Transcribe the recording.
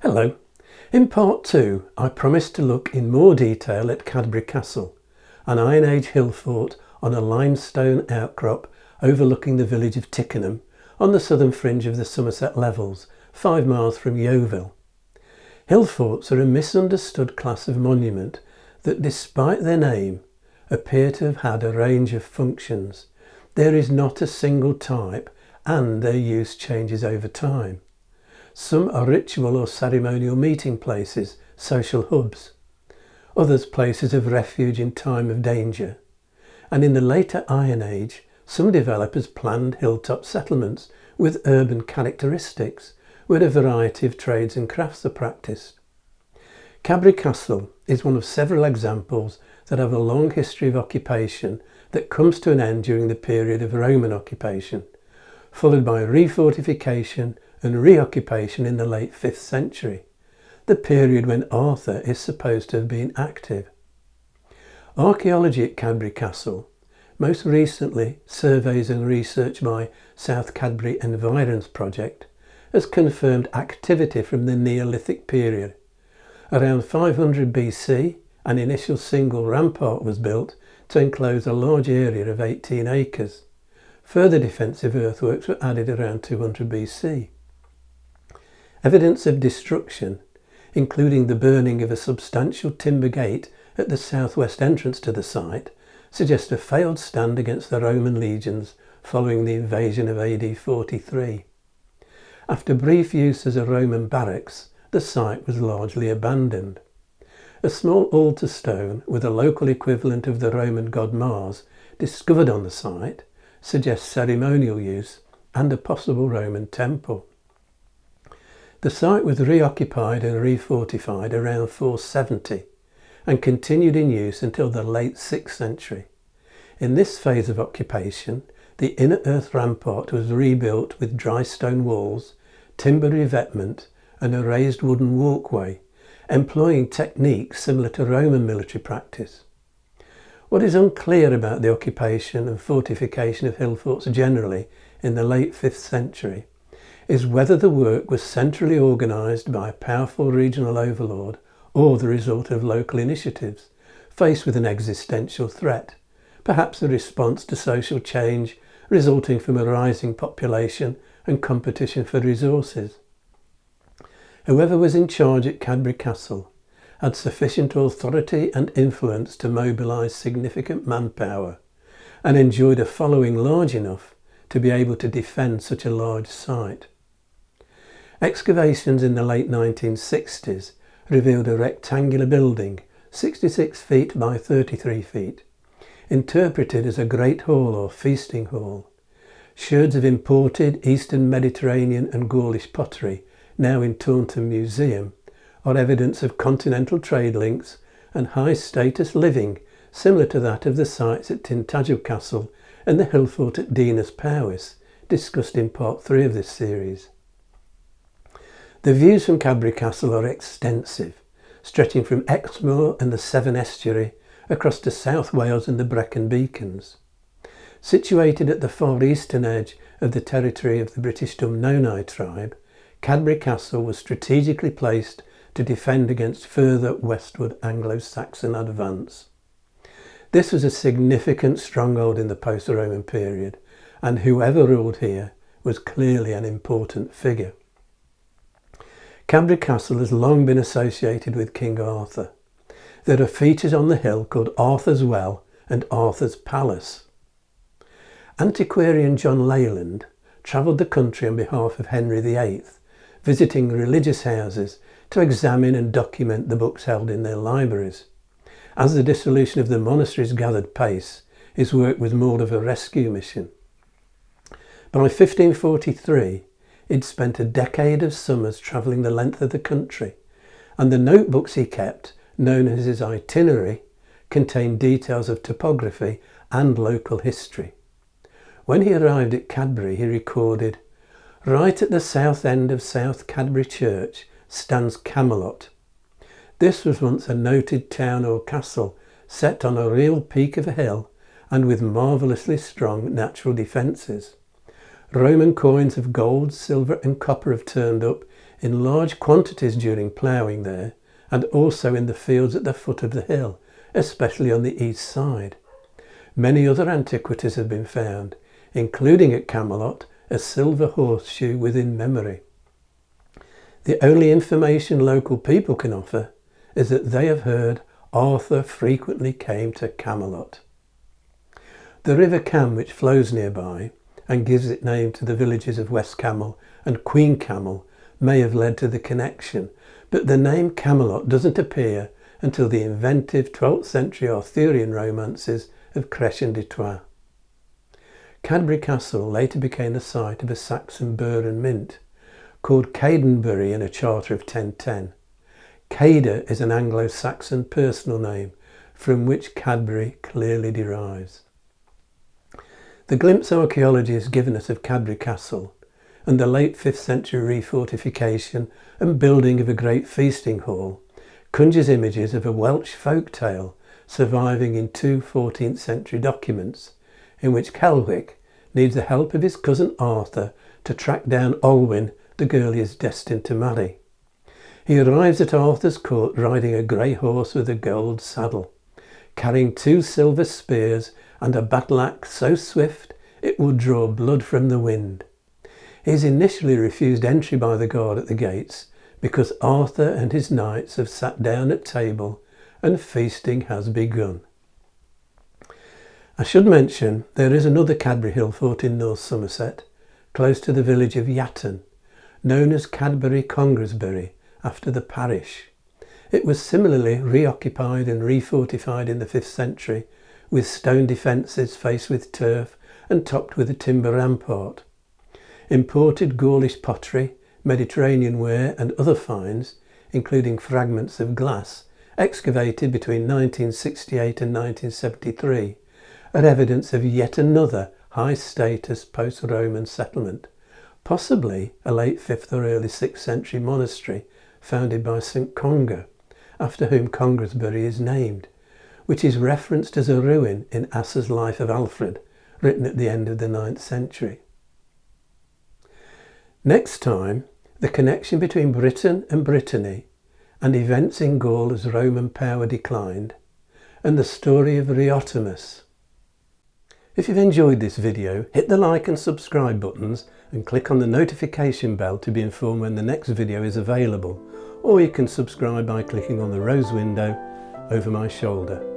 Hello. In part 2 I promised to look in more detail at Cadbury Castle, an Iron Age hill fort on a limestone outcrop overlooking the village of Tickenham on the southern fringe of the Somerset Levels, 5 miles from Yeovil. Hill forts are a misunderstood class of monument that, despite their name, appear to have had a range of functions. There is not a single type, and their use changes over time. Some are ritual or ceremonial meeting places, social hubs. Others places of refuge in time of danger. And in the later Iron Age, some developers planned hilltop settlements with urban characteristics, where a variety of trades and crafts are practiced. Cadbury Castle is one of several examples that have a long history of occupation that comes to an end during the period of Roman occupation, followed by re-fortification and reoccupation in the late 5th century, the period when Arthur is supposed to have been active. Archaeology at Cadbury Castle, most recently surveys and research by South Cadbury Environs Project, has confirmed activity from the Neolithic period. Around 500 BC, an initial single rampart was built to enclose a large area of 18 acres. Further defensive earthworks were added around 200 BC. Evidence of destruction, including the burning of a substantial timber gate at the southwest entrance to the site, suggests a failed stand against the Roman legions following the invasion of AD 43. After brief use as a Roman barracks, the site was largely abandoned. A small altar stone with a local equivalent of the Roman god Mars discovered on the site suggests ceremonial use and a possible Roman temple. The site was reoccupied and re-fortified around 470 and continued in use until the late 6th century. In this phase of occupation, the inner earth rampart was rebuilt with dry stone walls, timber revetment and a raised wooden walkway, employing techniques similar to Roman military practice. What is unclear about the occupation and fortification of hill forts generally in the late 5th century is whether the work was centrally organised by a powerful regional overlord or the result of local initiatives faced with an existential threat, perhaps a response to social change resulting from a rising population and competition for resources. Whoever was in charge at Cadbury Castle had sufficient authority and influence to mobilise significant manpower and enjoyed a following large enough to be able to defend such a large site. Excavations in the late 1960s revealed a rectangular building 66 feet by 33 feet, interpreted as a great hall or feasting hall. Sherds of imported Eastern Mediterranean and Gaulish pottery, now in Taunton Museum, are evidence of continental trade links and high status living similar to that of the sites at Tintagel Castle and the hill fort at Dinas Powys, discussed in part 3 of this series. The views from Cadbury Castle are extensive, stretching from Exmoor and the Severn Estuary across to South Wales and the Brecon Beacons. Situated at the far eastern edge of the territory of the British Dumnonii tribe, Cadbury Castle was strategically placed to defend against further westward Anglo-Saxon advance. This was a significant stronghold in the post-Roman period, and whoever ruled here was clearly an important figure. Cadbury Castle has long been associated with King Arthur. There are features on the hill called Arthur's Well and Arthur's Palace. Antiquarian John Leyland travelled the country on behalf of Henry VIII, visiting religious houses to examine and document the books held in their libraries. As the dissolution of the monasteries gathered pace, his work was more of a rescue mission. By 1543, he'd spent a decade of summers travelling the length of the country, and the notebooks he kept, known as his itinerary, contained details of topography and local history. When he arrived at Cadbury, he recorded, "Right at the south end of South Cadbury Church stands Camelot. This was once a noted town or castle set on a real peak of a hill and with marvellously strong natural defences. Roman coins of gold, silver and copper have turned up in large quantities during ploughing there, and also in the fields at the foot of the hill, especially on the east side. Many other antiquities have been found, including at Camelot a silver horseshoe within memory. The only information local people can offer is that they have heard Arthur frequently came to Camelot. The River Cam, which flows nearby and gives its name to the villages of West Camel and Queen Camel, may have led to the connection, but the name Camelot doesn't appear until the inventive 12th century Arthurian romances of Crèche and Detroit. Cadbury Castle later became the site of a Saxon burr and mint, called Cadenbury in a charter of 1010. Cader is an Anglo-Saxon personal name from which Cadbury clearly derives. The glimpse archaeology has given us of Cadbury Castle and the late 5th century re-fortification and building of a great feasting hall conjures images of a Welsh folk tale surviving in two 14th century documents, in which Celwick needs the help of his cousin Arthur to track down Olwyn, the girl he is destined to marry. He arrives at Arthur's court riding a grey horse with a gold saddle, carrying 2 silver spears and a battle axe so swift it would draw blood from the wind. He is initially refused entry by the guard at the gates because Arthur and his knights have sat down at table and feasting has begun. I should mention there is another Cadbury hillfort in North Somerset, close to the village of Yatton, known as Cadbury Congresbury, after the parish. It was similarly reoccupied and re-fortified in the 5th century, with stone defences faced with turf and topped with a timber rampart. Imported Gaulish pottery, Mediterranean ware and other finds, including fragments of glass, excavated between 1968 and 1973, are evidence of yet another high-status post-Roman settlement, possibly a late 5th or early 6th century monastery founded by St Conga, after whom Congresbury is named, which is referenced as a ruin in Asser's Life of Alfred, written at the end of the 9th century. Next time, the connection between Britain and Brittany, and events in Gaul as Roman power declined, and the story of Riotimus. If you've enjoyed this video, hit the like and subscribe buttons and click on the notification bell to be informed when the next video is available, or you can subscribe by clicking on the rose window over my shoulder.